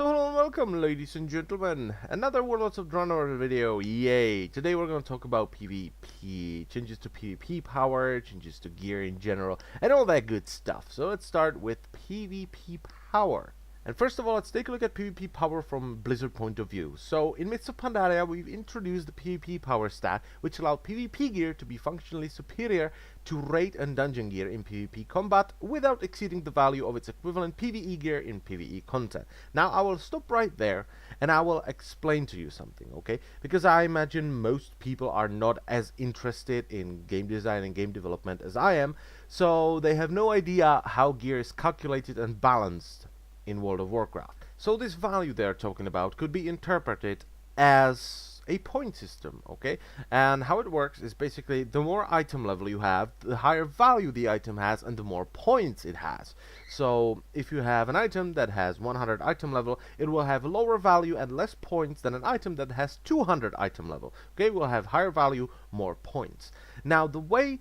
So hello and welcome, ladies and gentlemen. Another Warlords of Draenor video, yay! Today we're going to talk about PvP, changes to PvP power, changes to gear in general, and all that good stuff. So let's start with PvP power. And first of all, let's take a look at PvP power from Blizzard point of view. So in Mists of Pandaria, we've introduced the PvP power stat, which allowed PvP gear to be functionally superior to raid and dungeon gear in PvP combat without exceeding the value of its equivalent PvE gear in PvE content. Now I will stop right there and I will explain to you something, okay? Because I imagine most people are not as interested in game design and game development as I am, so they have no idea how gear is calculated and balanced in World of Warcraft. So this value they're talking about could be interpreted as a point system, okay? And how it works is basically the more item level you have, the higher value the item has and the more points it has. So if you have an item that has 100 item level, it will have lower value and less points than an item that has 200 item level. Okay, it will have higher value, more points. Now the way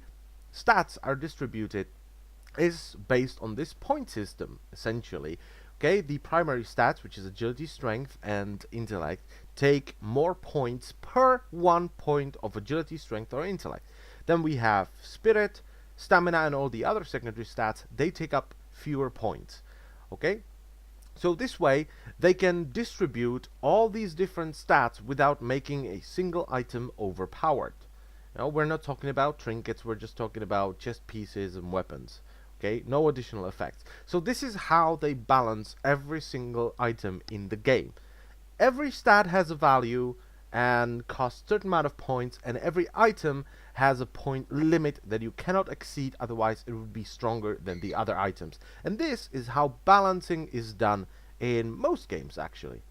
stats are distributed is based on this point system, essentially. Okay, the primary stats, which is agility, strength, and intellect, take more points per 1 point of agility, strength, or intellect. Then we have spirit, stamina, and all the other secondary stats. They take up fewer points. Okay, so this way they can distribute all these different stats without making a single item overpowered. Now, we're not talking about trinkets, we're just talking about chest pieces and weapons. Okay, no additional effects. So this is how they balance every single item in the game. Every stat has a value and costs a certain amount of points, and every item has a point limit that you cannot exceed, otherwise it would be stronger than the other items. And this is how balancing is done in most games, actually.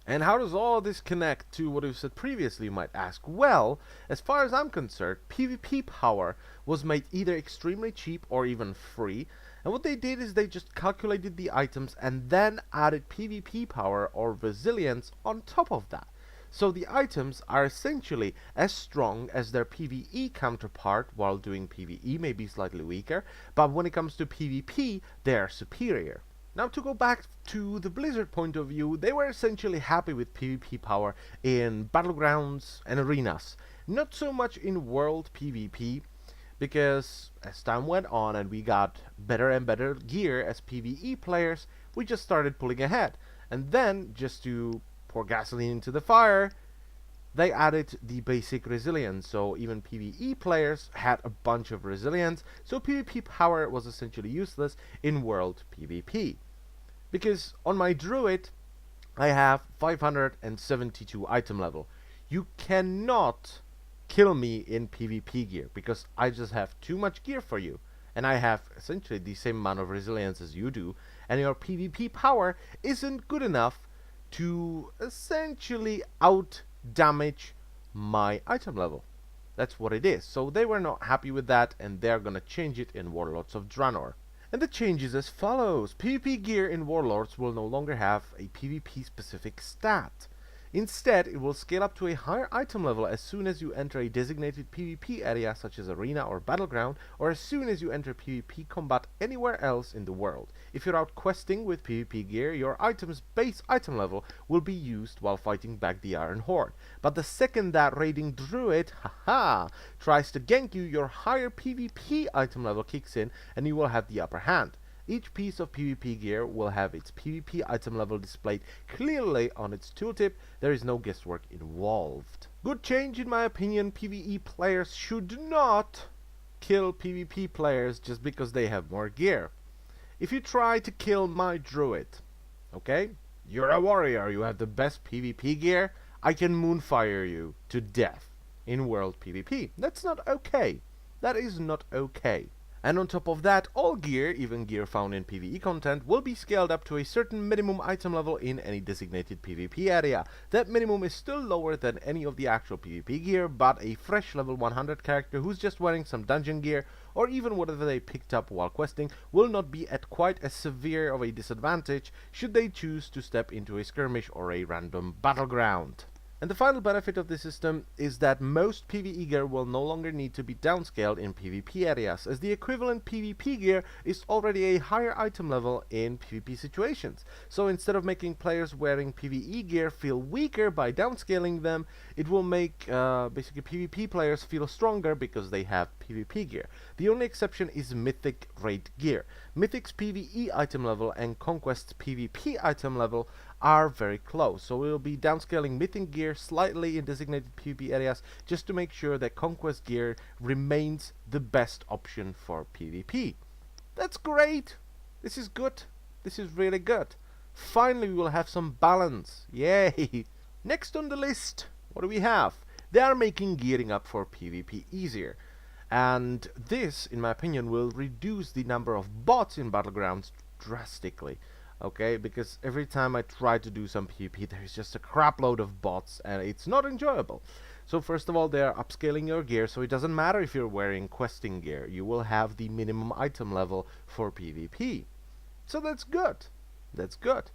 And how does all this connect to what we've said previously, you might ask? Well, as far as I'm concerned, PvP power was made either extremely cheap or even free. And what they did is they just calculated the items and then added PvP power or resilience on top of that. So the items are essentially as strong as their PvE counterpart, while doing PvE may be slightly weaker, but when it comes to PvP, they are superior. Now, to go back to the Blizzard point of view, they were essentially happy with PvP power in battlegrounds and arenas. Not so much in world PvP, because as time went on and we got better and better gear as PvE players, we just started pulling ahead. And then, just to pour gasoline into the fire, they added the basic resilience, so even PvE players had a bunch of resilience, so PvP power was essentially useless in world PvP. Because on my druid, I have 572 item level. You cannot kill me in PvP gear, because I just have too much gear for you. And I have essentially the same amount of resilience as you do, and your PvP power isn't good enough to essentially out damage my item level. That's what it is. So they were not happy with that, and they're gonna change it in Warlords of Draenor. And the change is as follows. PvP gear in Warlords will no longer have a PvP specific stat. Instead, it will scale up to a higher item level as soon as you enter a designated PvP area such as arena or battleground, or as soon as you enter PvP combat anywhere else in the world. If you're out questing with PvP gear, your item's base item level will be used while fighting back the Iron Horde. But the second that raiding druid, tries to gank you, your higher PvP item level kicks in and you will have the upper hand. Each piece of PvP gear will have its PvP item level displayed clearly on its tooltip. There is no guesswork involved. Good change in my opinion. PvE players should not kill PvP players just because they have more gear. If you try to kill my druid, okay, you're a warrior, you have the best PvP gear, I can moonfire you to death in world PvP. That's not okay. That is not okay. And on top of that, all gear, even gear found in PvE content, will be scaled up to a certain minimum item level in any designated PvP area. That minimum is still lower than any of the actual PvP gear, but a fresh level 100 character who's just wearing some dungeon gear, or even whatever they picked up while questing, will not be at quite as severe of a disadvantage should they choose to step into a skirmish or a random battleground. And the final benefit of this system is that most PvE gear will no longer need to be downscaled in PvP areas, as the equivalent PvP gear is already a higher item level in PvP situations. So instead of making players wearing PvE gear feel weaker by downscaling them, it will make basically PvP players feel stronger because they have PvP gear. The only exception is Mythic raid gear. Mythic's PvE item level and Conquest's PvP item level are very close, so we will be downscaling Mythic gear slightly in designated PvP areas just to make sure that Conquest gear remains the best option for PvP. That's great! This is good. This is really good. Finally we will have some balance. Yay! Next on the list, what do we have? They are making gearing up for PvP easier. And this, in my opinion, will reduce the number of bots in Battlegrounds drastically. Okay, because every time I try to do some PvP, there's just a crap load of bots, and it's not enjoyable. So first of all, they are upscaling your gear, so it doesn't matter if you're wearing questing gear. You will have the minimum item level for PvP. So that's good. That's good.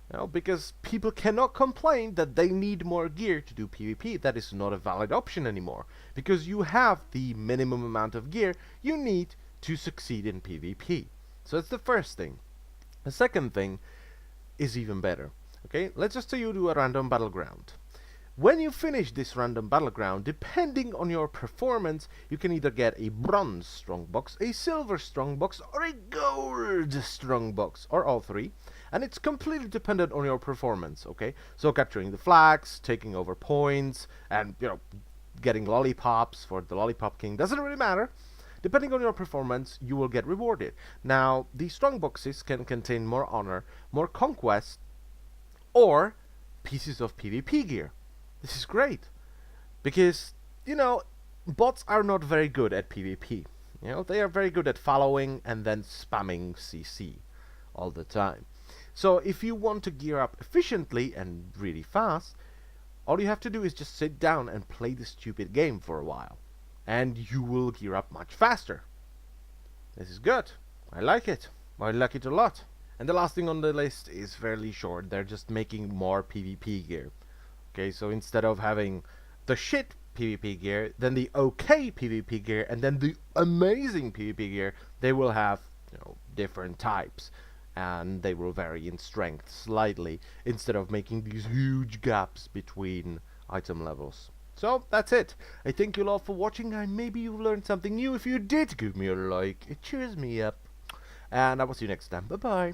You know, because people cannot complain that they need more gear to do PvP. That is not a valid option anymore, because you have the minimum amount of gear you need to succeed in PvP. So that's the first thing. The second thing is even better. Okay, let's just say you do a random battleground. When you finish this random battleground, depending on your performance, you can either get a bronze strongbox, a silver strongbox, or a gold strongbox, or all three. And it's completely dependent on your performance, okay? So capturing the flags, taking over points, and, you know, getting lollipops for the Lollipop King doesn't really matter. Depending on your performance, you will get rewarded. Now, these strongboxes can contain more honor, more conquest, or pieces of PvP gear. This is great, because, you know, bots are not very good at PvP. You know, they are very good at following and then spamming CC all the time. So if you want to gear up efficiently and really fast, all you have to do is just sit down and play this stupid game for a while, and you will gear up much faster. This is good. I like it. I like it a lot. And the last thing on the list is fairly short. They're just making more PvP gear. Okay, so instead of having the shit PvP gear, then the okay PvP gear, and then the amazing PvP gear, they will have, you know, different types, and they will vary in strength slightly, instead of making these huge gaps between item levels. So that's it. I thank you all for watching, and maybe you learned something new. If you did, give me a like. It cheers me up. And I will see you next time. Bye bye.